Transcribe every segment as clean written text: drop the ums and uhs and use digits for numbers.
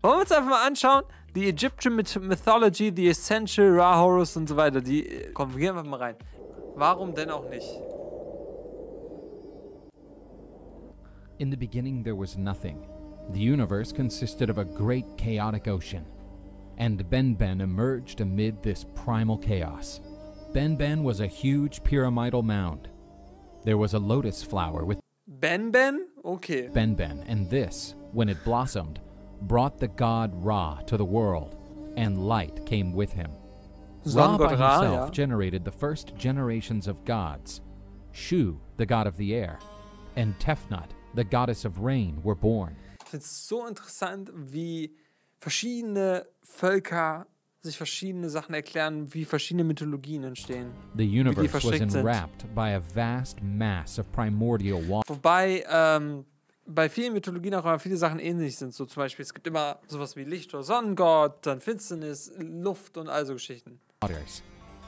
Wollen wir uns einfach mal anschauen? Die Egyptian Mythology, die Essential, RAUS und so weiter. Komm, wir gehen einfach mal rein. Warum denn auch nicht? In the beginning there was nothing. The universe consisted of a great chaotic ocean. And Ben emerged amid this primal chaos. Ben was a huge pyramidal mound. There was a lotus flower with Ben? Okay. Ben, and this, when it blossomed, brought the god Ra to the world, and light came with him. Ra by himself generated the first generations of gods. Shu, the god of the air, and Tefnut, the goddess of rain, were born. Ich finde es so interessant, wie verschiedene Völker sich verschiedene Sachen erklären, wie verschiedene Mythologien entstehen. The universe was enwrapped by a vast mass of primordial water. Wobei bei vielen Mythologien auch immer viele Sachen ähnlich sind. So zum Beispiel, es gibt immer sowas wie Licht oder Sonnengott, dann Finsternis, Luft und all so Geschichten.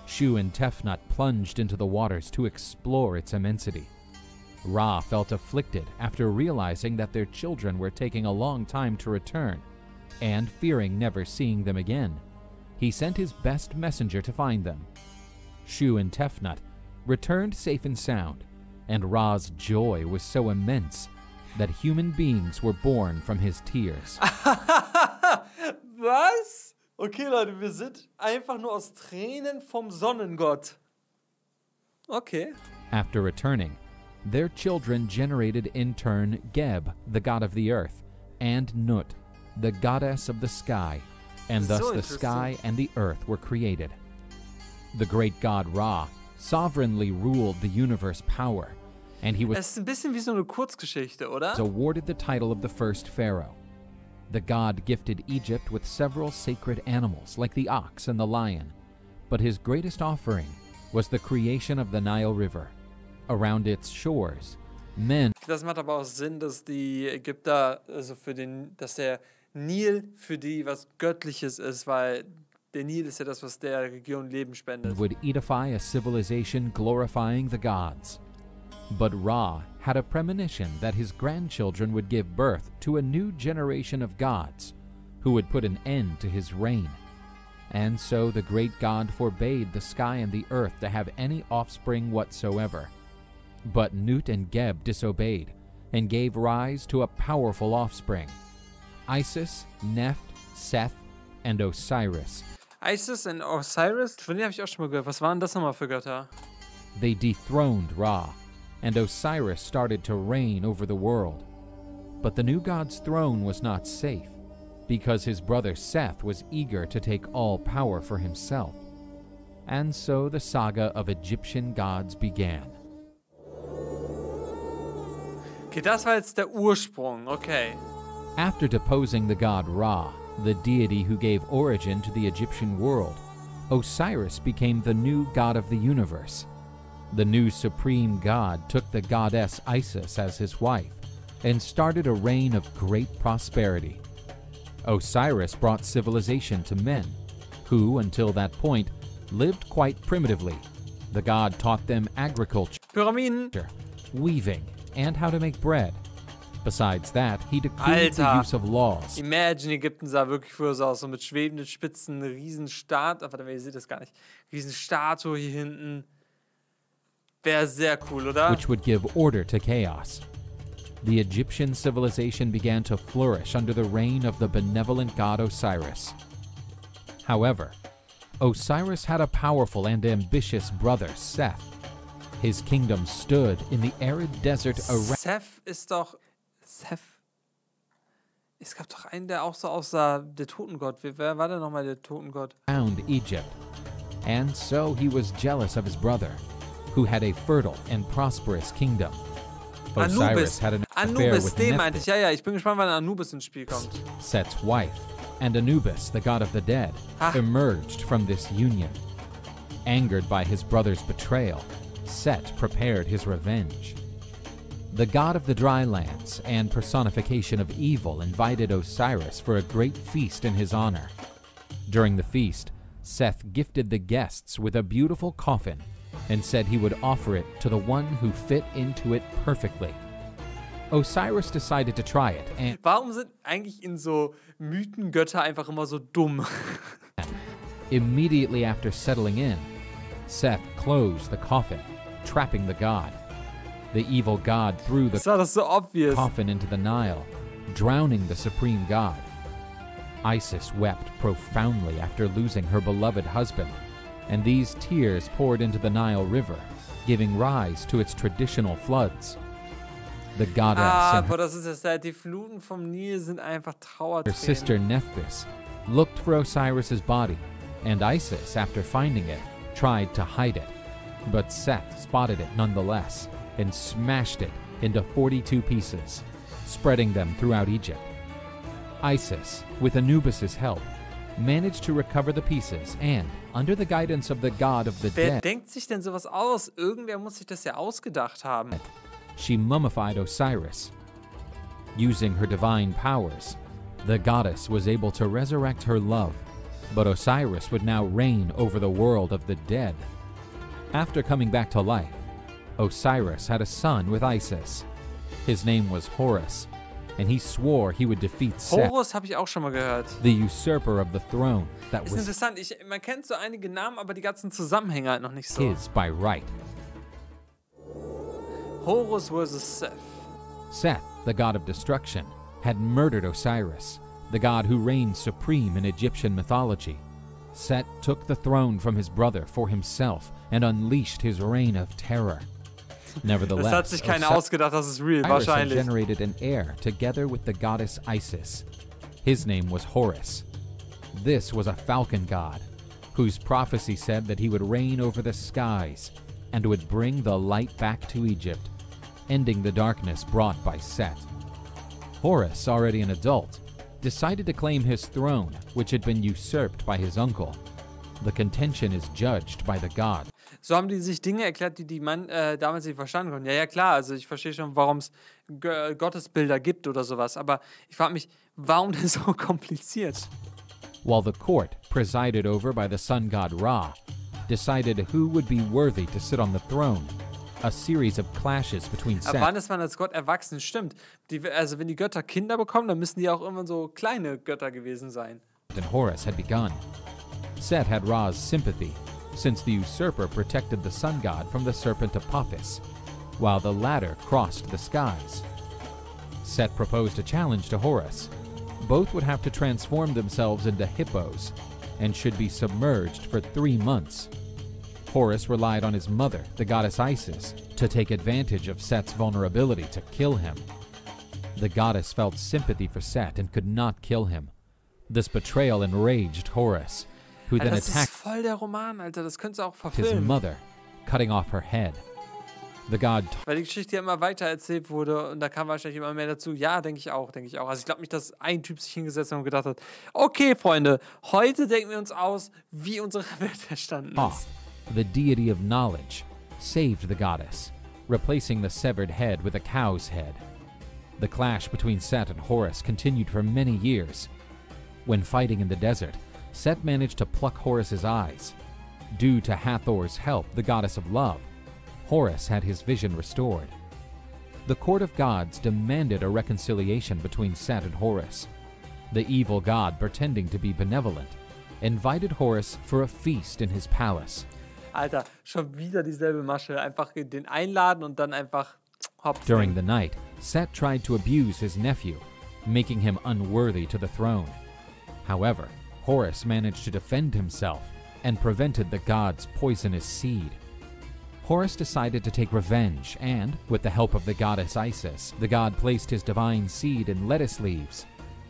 Shu and Tefnut plunged into the waters to explore its immensity. Ra felt afflicted after realizing that their children were taking a long time to return, and fearing never seeing them again. He sent his best messenger to find them. Shu and Tefnut returned safe and sound, and Ra's joy was so immense that human beings were born from his tears. Was? Okay, Leute, wir sind einfach nur aus Tränen vom Sonnengott. Okay. After returning, their children generated in turn Geb, the god of the earth, and Nut, the goddess of the sky, and thus the sky and the earth were created. The great god Ra sovereignly ruled the universe power, and he was Es ist ein bisschen wie so eine Kurzgeschichte, oder? awarded the title of the first pharaoh. The god gifted Egypt with several sacred animals like the ox and the lion, but his greatest offering was the creation of the Nile River. Around its shores, men. Das macht aber auch Sinn, dass die Ägypter, also dass der Nil für die was Göttliches ist, weil der Nil ist ja das, was der Region Leben spendet. Would edify a civilization glorifying the gods. But Ra had a premonition that his grandchildren would give birth to a new generation of gods who would put an end to his reign. And so the great god forbade the sky and the earth to have any offspring whatsoever. But Nut and Geb disobeyed and gave rise to a powerful offspring. Isis, Neph, Seth, and Osiris. Isis und Osiris? Von denen habe ich auch schon mal gehört. Was waren das nochmal für Götter? They dethroned Ra, and Osiris started to reign over the world. But the new god's throne was not safe, because his brother Seth was eager to take all power for himself. And so the saga of Egyptian gods began. Okay, das war jetzt der Ursprung, okay. After deposing the god Ra, the deity who gave origin to the Egyptian world, Osiris became the new god of the universe. The new supreme god took the goddess Isis as his wife and started a reign of great prosperity. Osiris brought civilization to men, who, until that point, lived quite primitively. The god taught them agriculture, Pyramiden, weaving, and how to make bread. Besides that, he decreed the use of laws. Imagine, Ägypten sah wirklich früher so aus, so mit schwebenden Spitzen, eine Riesenstatue. Warte mal, ihr seht das gar nicht. Riesenstatue hier hinten. Wäre sehr cool, oder? Which would give order to chaos. The Egyptian civilization began to flourish under the reign of the benevolent god Osiris. However, Osiris had a powerful and ambitious brother, Seth. His kingdom stood in the arid desert around. Seth ist doch... Seth? Es gab doch einen, der auch so aussah, der Totengott. Wer war denn nochmal der Totengott? Around Egypt. And so he was jealous of his brother, who had a fertile and prosperous kingdom. Osiris had an affair with den meinte ich. Ja, ich bin gespannt, wann Anubis ins Spiel kommt. Seth's wife, and Anubis, the god of the dead, emerged from this union. Angered by his brother's betrayal, Set prepared his revenge. The god of the dry lands and personification of evil invited Osiris for a great feast in his honor. During the feast, Seth gifted the guests with a beautiful coffin and said he would offer it to the one who fit into it perfectly. Osiris decided to try it, and Warum sind eigentlich in so Mythen Götter einfach immer so dumm? immediately after settling in, Seth closed the coffin, trapping the god. The evil god threw the Das war das so obvious. coffin into the Nile, drowning the supreme god. Isis wept profoundly after losing her beloved husband, and these tears poured into the Nile River, giving rise to its traditional floods. The goddess and Aber das ist es halt, die Fluten vom Nil sind einfach her Trauertränen. sister Nephthys looked for Osiris's body, and Isis, after finding it, tried to hide it. But Seth spotted it nonetheless and smashed it into 42 pieces, spreading them throughout Egypt. Isis, with Anubis's help, managed to recover the pieces and, under the guidance of the god of the Wer dead, denkt sich denn sowas aus? Irgendwer muss sich das ja ausgedacht haben. she mummified Osiris. Using her divine powers, the goddess was able to resurrect her love, but Osiris would now reign over the world of the dead. After coming back to life, Osiris had a son with Isis. His name was Horus, and he swore he would defeat Seth, Horus habe ich auch schon mal gehört. the usurper of the throne that Ist was interessant, man kennt so einige Namen, aber die ganzen Zusammenhänge halt noch nicht so. his by right. Horus versus Seth. Seth, the god of destruction, had murdered Osiris, the god who reigned supreme in Egyptian mythology. Set took the throne from his brother for himself and unleashed his reign of terror. Nevertheless, Das hat sich keiner Osiris ausgedacht, das ist real, had wahrscheinlich. generated an heir together with the goddess Isis. His name was Horus. This was a falcon god, whose prophecy said that he would reign over the skies and would bring the light back to Egypt, ending the darkness brought by Set. Horus, already an adult, decided to claim his throne, which had been usurped by his uncle. The contention is judged by the god. So haben die sich Dinge erklärt, die man damals nicht verstanden konnte. Ja, klar, also ich verstehe schon, warum es Gottesbilder gibt oder sowas, aber ich frage mich, warum denn so kompliziert? While the court, presided over by the sun god Ra, decided who would be worthy to sit on the throne, a series of clashes between Aber wann Set ist man als Gott erwachsen? Stimmt. Also wenn die Götter Kinder bekommen, dann müssen die auch immer so kleine Götter gewesen sein. and Horus had begun. Set had Ra's sympathy, since the usurper protected the sun god from the serpent Apophis, while the latter crossed the skies. Set proposed a challenge to Horus. Both would have to transform themselves into hippos and should be submerged for 3 months. Horus relied on his mother, the goddess Isis, to take advantage of Set's vulnerability to kill him. The goddess felt sympathy for Set and could not kill him. This betrayal enraged Horus, who Alter, then das ist attacked voll der Roman, Alter. Das könntest du auch his verfilmen. mother, cutting off her head. The god Weil die Geschichte ja immer weiter erzählt wurde und da kam wahrscheinlich immer mehr dazu. Ja, denke ich auch. Also ich glaube nicht, dass ein Typ sich hingesetzt hat und gedacht hat, okay, Freunde, heute denken wir uns aus, wie unsere Welt entstanden Thoth, ist. the deity of knowledge, saved the goddess, replacing the severed head with a cow's head. The clash between Set and Horus continued for many years. When fighting in the desert, Set managed to pluck Horus's eyes. Due to Hathor's help, the goddess of love, Horus had his vision restored. The court of gods demanded a reconciliation between Set and Horus. The evil god, pretending to be benevolent, invited Horus for a feast in his palace. Alter, schon wieder dieselbe Masche. Einfach den einladen und dann einfach hops. During the night, Set tried to abuse his nephew, making him unworthy to the throne. However, Horus managed to defend himself and prevented the god's poisonous seed. Horus decided to take revenge and, with the help of the goddess Isis, the god placed his divine seed in lettuce leaves,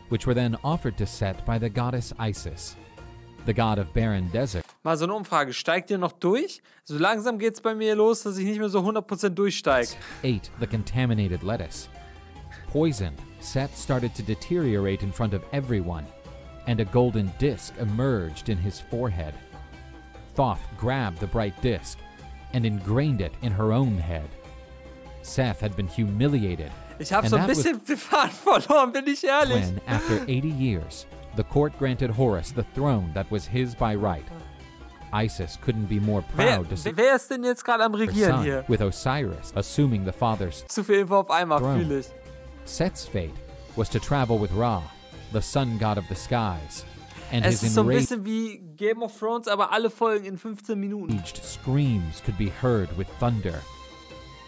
which were then offered to Set by the goddess Isis. The god of barren desert Mal so eine Umfrage. Steigt ihr noch durch? So langsam geht's bei mir los, dass ich nicht mehr so 100% durchsteige. ate the contaminated lettuce. Poisoned, Set started to deteriorate in front of everyone, and a golden disc emerged in his forehead. Thoth grabbed the bright disc and ingrained it in her own head. Seth had been humiliated, Ich habe and so ein that was bisschen den Faden verloren, bin ich ehrlich. when, after 80 years, the court granted Horus the throne that was his by right. Isis couldn't be more proud to see Wer ist denn jetzt gerade am her Regieren son, hier? with Osiris assuming the father's Zu viel Info auf einmal, throne. fühle ich. Set's fate was to travel with Ra, the sun god of the skies, and Es his ist so ein enraged bisschen wie Game of Thrones, aber alle Folgen in 15 Minuten. screams could be heard with thunder.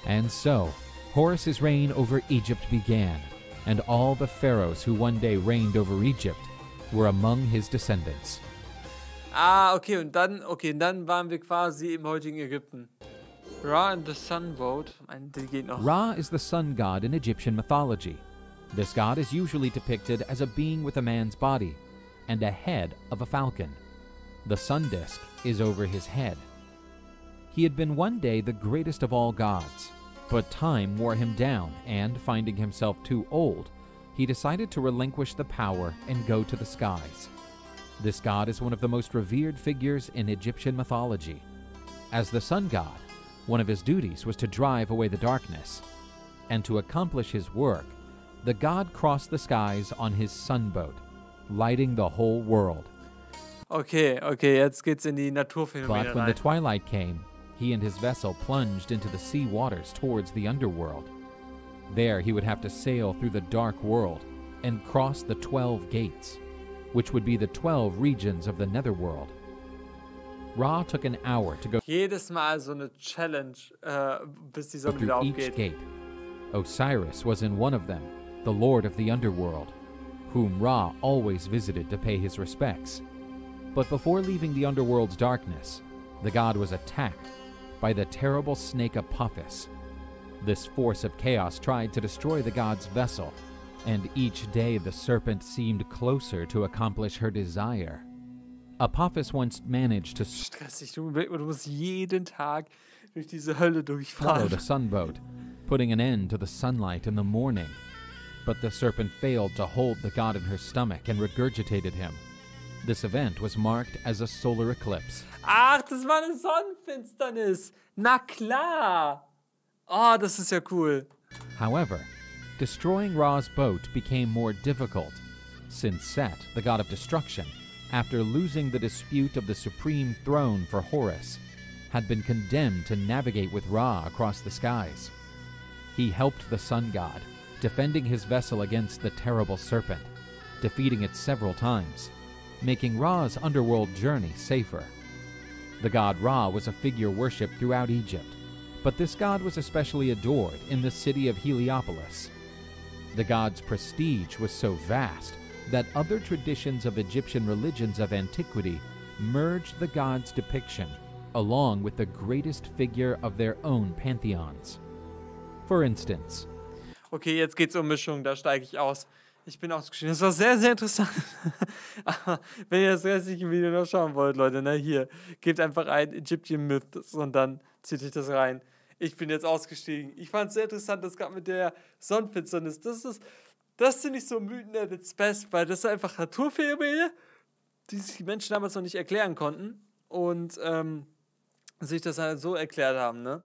And so, Horus's reign over Egypt began, and all the pharaohs who one day reigned over Egypt were among his descendants. Ah, okay, und dann waren wir quasi im heutigen Ägypten. Ra and the Sun Boat. Die geht noch. Ra is the sun god in Egyptian mythology. This god is usually depicted as a being with a man's body and a head of a falcon. The sun disk is over his head. He had been one day the greatest of all gods, but time wore him down, and finding himself too old, he decided to relinquish the power and go to the skies. This god is one of the most revered figures in Egyptian mythology. As the sun god, one of his duties was to drive away the darkness, and to accomplish his work, the god crossed the skies on his sunboat, lighting the whole world. Okay, jetzt geht's in die Naturphänomene But when the rein. twilight came, he and his vessel plunged into the sea waters towards the underworld. There he would have to sail through the dark world and cross the 12 gates, which would be the 12 regions of the netherworld. Ra took an hour to go Jedes Mal so eine Challenge, bis die Sonne wieder through each aufgeht. gate. Osiris was in one of them, the lord of the underworld, whom Ra always visited to pay his respects. But before leaving the underworld's darkness, the god was attacked by the terrible snake Apophis. This force of chaos tried to destroy the god's vessel, and each day the serpent seemed closer to accomplish her desire. Apophis once managed to Stressig, du musst jeden Tag durch diese Hölle swallow durchfahren. the sunboat, putting an end to the sunlight in the morning. But the serpent failed to hold the god in her stomach and regurgitated him. This event was marked as a solar eclipse. Ach, das war eine Sonnenfinsternis. Na klar. Oh, das ist ja cool. However, destroying Ra's boat became more difficult, since Set, the god of destruction, after losing the dispute of the supreme throne for Horus, had been condemned to navigate with Ra across the skies. He helped the sun god, defending his vessel against the terrible serpent, defeating it several times, making Ra's underworld journey safer. The god Ra was a figure worshipped throughout Egypt, but this god was especially adored in the city of Heliopolis. The god's prestige was so vast that other traditions of Egyptian religions of antiquity merged the god's depiction along with the greatest figure of their own pantheons. For instance, Okay, jetzt geht's um Mischung, da steige ich aus. Ich bin ausgeschieden. Das war sehr, sehr interessant. Aber wenn ihr das restliche Video noch schauen wollt, Leute, ne, hier, gebt einfach ein Egyptian Myths und dann zieht euch das rein. Ich bin jetzt ausgestiegen. Ich fand es sehr interessant, das gerade mit der Sonnenfinsternis. Das finde ich so Mythen at its best, weil das sind einfach Naturphänomene, die sich die Menschen damals noch nicht erklären konnten und sich das halt so erklärt haben, ne?